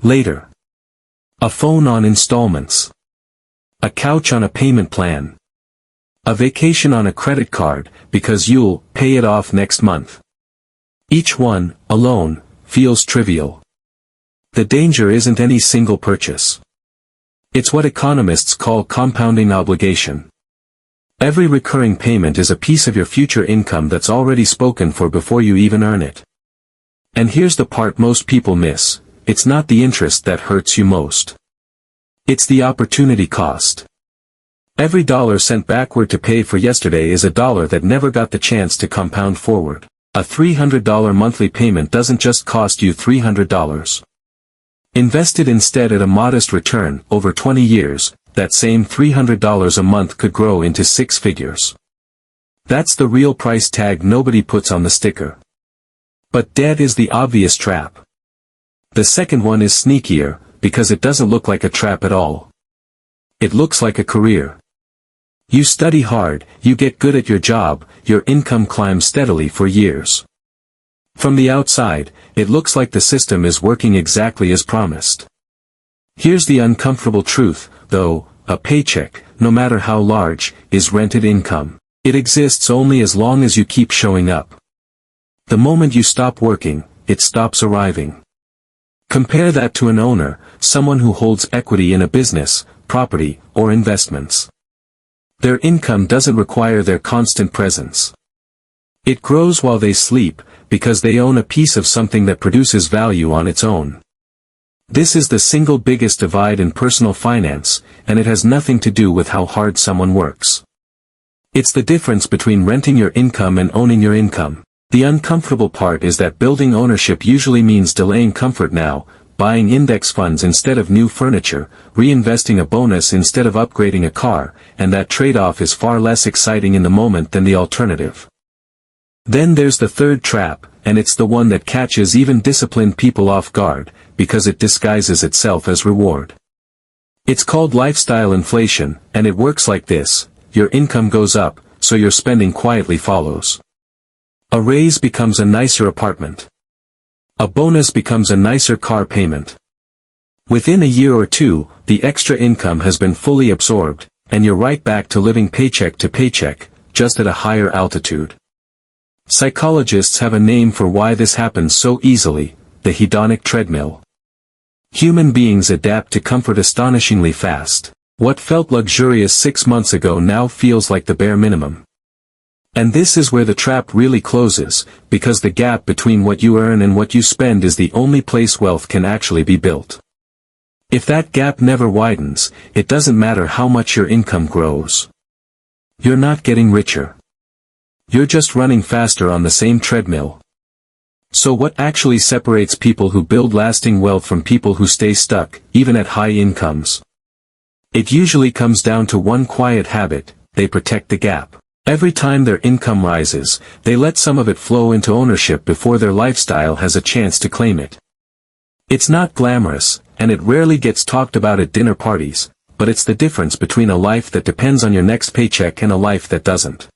Later. A phone on installments. A couch on a payment plan. A vacation on a credit card, because you'll pay it off next month. Each one, alone, feels trivial. The danger isn't any single purchase. It's what economists call compounding obligation. Every recurring payment is a piece of your future income that's already spoken for before you even earn it. And here's the part most people miss: it's not the interest that hurts you most. It's the opportunity cost. Every dollar sent backward to pay for yesterday is a dollar that never got the chance to compound forward. A $300 monthly payment doesn't just cost you $300. Invested instead at a modest return over 20 years, that same $300 a month could grow into 6 figures. That's the real price tag nobody puts on the sticker. But debt is the obvious trap. The second one is sneakier, because it doesn't look like a trap at all. It looks like a career. You study hard, you get good at your job, your income climbs steadily for years. From the outside, it looks like the system is working exactly as promised. Here's the uncomfortable truth, though: a paycheck, no matter how large, is rented income. It exists only as long as you keep showing up. The moment you stop working, it stops arriving. Compare that to an owner, someone who holds equity in a business, property, or investments. Their income doesn't require their constant presence. It grows while they sleep, because they own a piece of something that produces value on its own. This is the single biggest divide in personal finance, and it has nothing to do with how hard someone works. It's the difference between renting your income and owning your income. The uncomfortable part is that building ownership usually means delaying comfort now, buying index funds instead of new furniture, reinvesting a bonus instead of upgrading a car, and that trade-off is far less exciting in the moment than the alternative. Then there's the third trap, and it's the one that catches even disciplined people off guard, because it disguises itself as reward. It's called lifestyle inflation, and it works like this: your income goes up, so your spending quietly follows. A raise becomes a nicer apartment. A bonus becomes a nicer car payment. Within a year or two, the extra income has been fully absorbed, and you're right back to living paycheck to paycheck, just at a higher altitude. Psychologists have a name for why this happens so easily: the hedonic treadmill. Human beings adapt to comfort astonishingly fast. What felt luxurious 6 months ago now feels like the bare minimum. And this is where the trap really closes, because the gap between what you earn and what you spend is the only place wealth can actually be built. If that gap never widens, it doesn't matter how much your income grows. You're not getting richer. You're just running faster on the same treadmill. So what actually separates people who build lasting wealth from people who stay stuck, even at high incomes? It usually comes down to one quiet habit: they protect the gap. Every time their income rises, they let some of it flow into ownership before their lifestyle has a chance to claim it. It's not glamorous, and it rarely gets talked about at dinner parties, but it's the difference between a life that depends on your next paycheck and a life that doesn't.